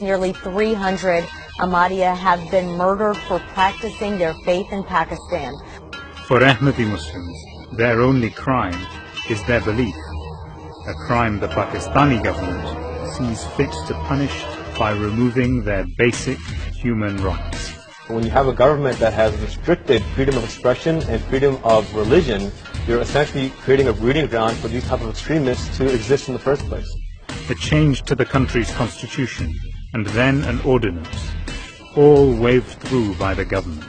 nearly 300 Ahmadiyya have been murdered for practicing their faith in Pakistan. For Ahmadi Muslims, their only crime is their belief, a crime the Pakistani government sees fit to punish by removing their basic human rights. When you have a government that has restricted freedom of expression and freedom of religion, you're essentially creating a breeding ground for these type of extremists to exist in the first place. A change to the country's constitution and then an ordinance, all waved through by the government.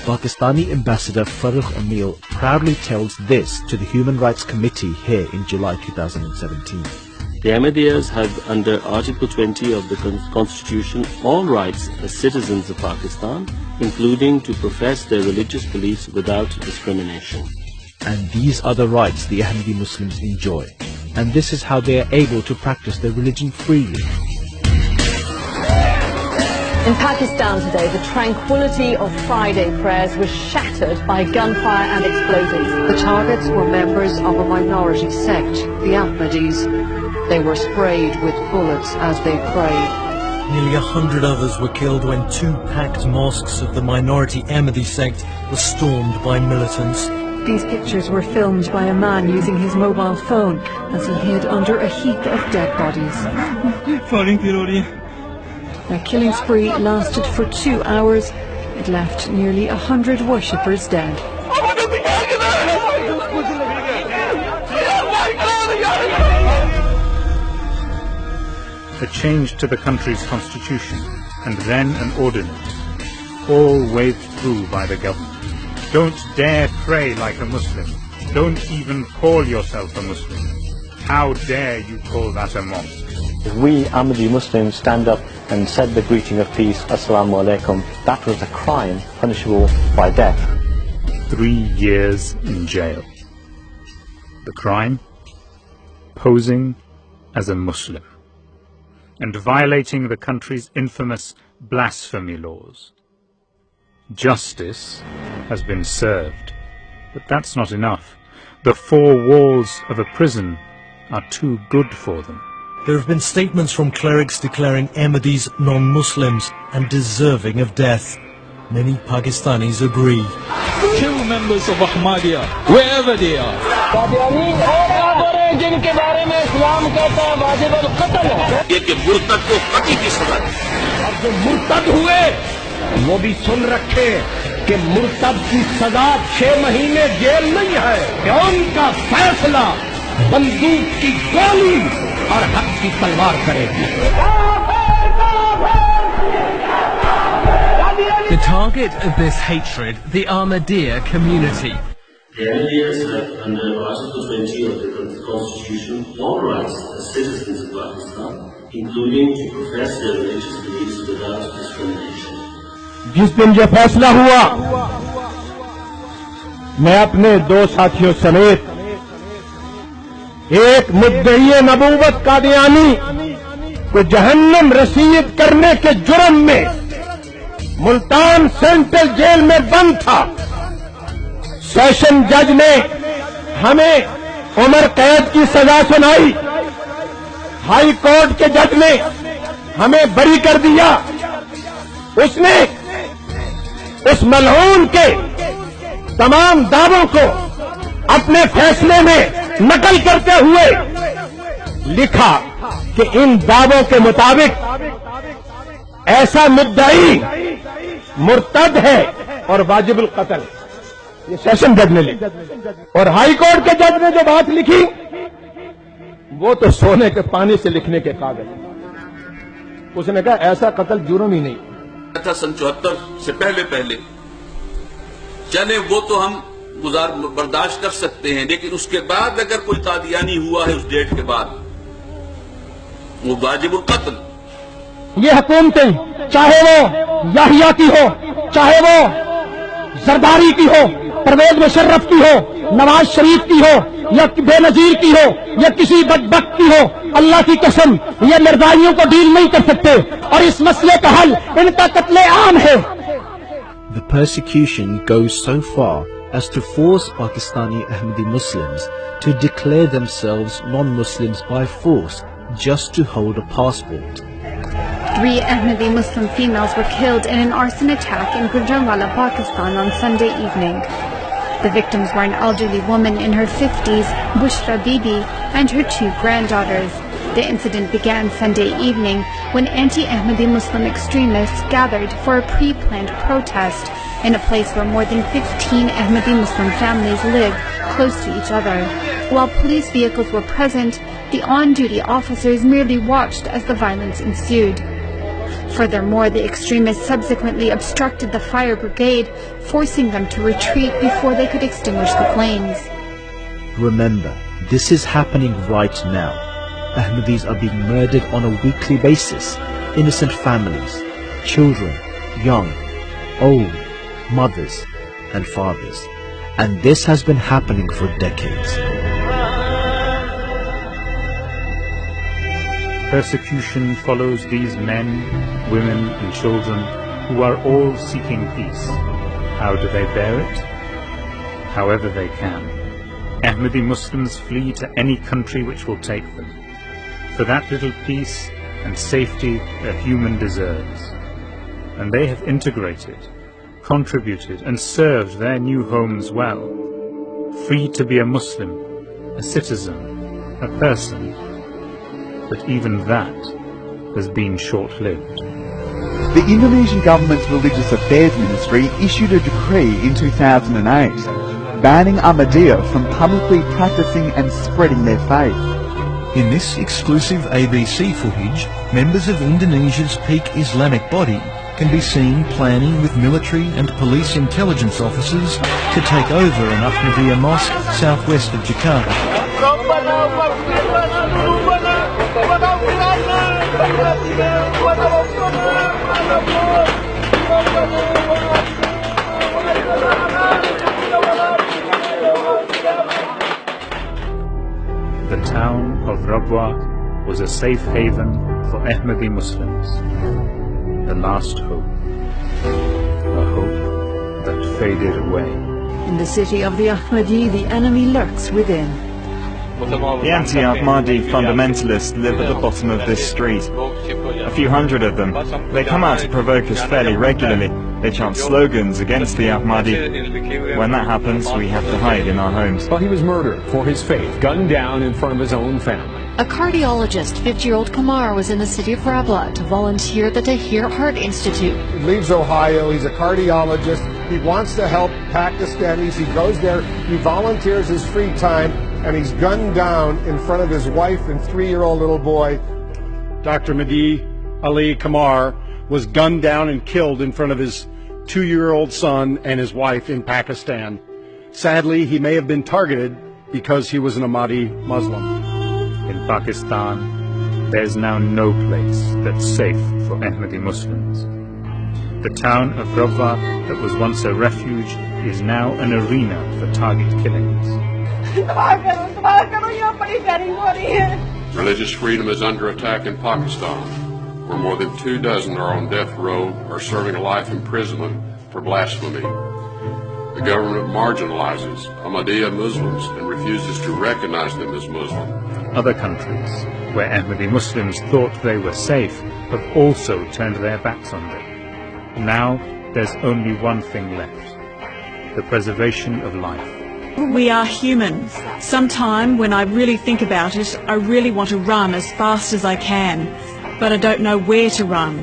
Pakistani Ambassador Farrukh Amil proudly tells this to the Human Rights Committee here in July 2017. The Ahmadiyyas have, under Article 20 of the Constitution, all rights as citizens of Pakistan, including to profess their religious beliefs without discrimination. And these are the rights the Ahmadi Muslims enjoy. And this is how they are able to practice their religion freely. In Pakistan today, the tranquility of Friday prayers was shattered by gunfire and explosives. The targets were members of a minority sect, the Ahmadis. They were sprayed with bullets as they prayed. Nearly 100 others were killed when two packed mosques of the minority Ahmadi sect were stormed by militants. These pictures were filmed by a man using his mobile phone as he hid under a heap of dead bodies. Their killing spree lasted for 2 hours. It left nearly 100 worshippers dead. A change to the country's constitution and then an ordinance, all waved through by the government. Don't dare pray like a Muslim. Don't even call yourself a Muslim. How dare you call that a mosque? If we Ahmadi Muslims stand up and said the greeting of peace, Assalamu alaikum, that was a crime punishable by death. 3 years in jail. The crime? Posing as a Muslim and violating the country's infamous blasphemy laws. Justice has been served, but that's not enough. The 4 walls of a prison are too good for them. There have been statements from clerics declaring Ahmadis non-Muslims and deserving of death. Many Pakistanis agree. Kill members of Ahmadiyya, wherever they are. वो भी सुन रखे कि मुर्तद की सजा 6 महीने jail नहीं है, कि उनका फैसला बंदूक की गोली और हक की तलवार करेगी. The target of this hatred, the Ahmadiyya community. The Ahmadiyyas have, under Article 20 of the Constitution, all rights as citizens of Pakistan, including to profess their religious beliefs without discrimination. जिस दिन ये फैसला हुआ, मैं अपने 2 साथियों समेत एक मुद्दई नबूवत कादियानी को जहन्नम रसीद करने के जुर्म में मुल्तान सेंट्रल जेल में बंद था. सेशन जज ने हमें उम्र कैद की सजा सुनाई. हाई कोर्ट के जज ने हमें बरी कर दिया. उसने उस मलऊन के तमाम दावों को अपने फैसले में नकल करते हुए लिखा कि इन दावों के मुताबिक ऐसा मुद्दई मुर्तद है और वाजिबुल कत्ल. ये सेशन जज ने लिखा. और हाई कोर्ट के जज ने जो बात लिखी वो तो सोने के पानी से लिखने के कागज. उसने कहा ऐसा कत्ल जुर्म ही नहीं था. सन 74 से पहले चले वो तो हम बर्दाश्त कर सकते हैं, लेकिन उसके बाद अगर कोई कादियानी हुआ है उस डेट के बाद, वो वाजिबुल कत्ल. ये हुकूमतें चाहे वो याहिया की हो, चाहे वो जरदारी की हो, परवेज मुशर्रफ की हो, नवाज शरीफ की हो, या बेनजीर की हो, या किसी बदबख्त की हो, अल्लाह की कसम ये निर्दयियों को डील नहीं कर सकते. और इस मसले का हल इनका कत्ले आम है. The persecution goes so far as to force Pakistani Ahmadi Muslims to declare themselves non-Muslims by force just to hold a passport. 3 Ahmadi Muslim females were killed in an arson attack in Gujranwala, Pakistan on Sunday evening. The victims were an elderly woman in her 50s, Bushra Bibi, and her 2 granddaughters. The incident began Sunday evening when anti-Ahmadi Muslim extremists gathered for a pre-planned protest in a place where more than 15 Ahmadi Muslim families live close to each other. While police vehicles were present, the on-duty officers merely watched as the violence ensued. Furthermore, the extremists subsequently obstructed the fire brigade, forcing them to retreat before they could extinguish the flames. Remember, this is happening right now. Ahmadis are being murdered on a weekly basis. Innocent families, children, young, old, mothers and fathers. And this has been happening for decades. Persecution follows these men, women and children who are all seeking peace. How do they bear it? However they can. Ahmadi Muslims flee to any country which will take them. For that little peace and safety a human deserves. And they have integrated, contributed and served their new homes well. Free to be a Muslim, a citizen, a person. But even that has been short-lived. The Indonesian government's Religious Affairs Ministry issued a decree in 2008 banning Ahmadiyya from publicly practicing and spreading their faith. In this exclusive ABC footage, members of Indonesia's peak Islamic body can be seen planning with military and police intelligence officers to take over an Ahmadiyya mosque southwest of Jakarta. The town of Rabwa was a safe haven for Ahmadi Muslims. The last hope. A hope that faded away. In the city of the Ahmadi, the enemy lurks within. The anti-Ahmadi fundamentalists live at the bottom of this street. A few hundred of them. They come out to provoke us fairly regularly. They chant slogans against the Ahmadi. When that happens, we have to hide in our homes. Well, he was murdered for his faith, gunned down in front of his own family. A cardiologist, 50-year-old Kamar, was in the city of Rabwa to volunteer at the Tahir Heart Institute. He leaves Ohio, he's a cardiologist, he wants to help Pakistanis, he goes there, he volunteers his free time, and he's gunned down in front of his wife and 3-year-old little boy. Dr. Mahdi Ali Kamar was gunned down and killed in front of his 2-year-old son and his wife in Pakistan. Sadly, he may have been targeted because he was an Ahmadi Muslim. In Pakistan, there's now no place that's safe for Ahmadi Muslims. The town of Rabwa that was once a refuge is now an arena for target killings. Religious freedom is under attack in Pakistan, where more than 24 are on death row or serving a life imprisonment for blasphemy. The government marginalizes Ahmadiyya Muslims and refuses to recognize them as Muslim. Other countries, where Ahmadi Muslims thought they were safe, have also turned their backs on them. Now, there's only one thing left: the preservation of life. We are humans. Sometime when I really think about it, I really want to run as fast as I can, but I don't know where to run.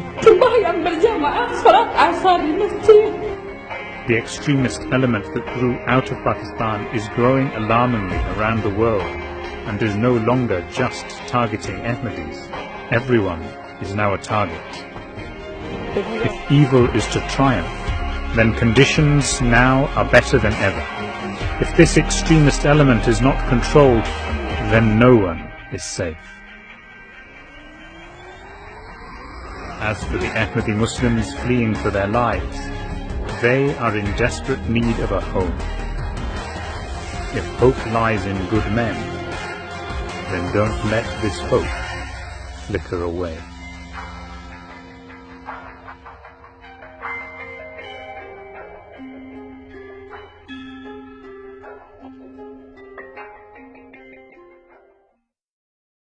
The extremist element that grew out of Pakistan is growing alarmingly around the world and is no longer just targeting Ahmadis. Everyone is now a target. If evil is to triumph, then conditions now are better than ever. If this extremist element is not controlled, then no one is safe. As for the Ahmadi Muslims fleeing for their lives, they are in desperate need of a home. If hope lies in good men, then don't let this hope flicker away.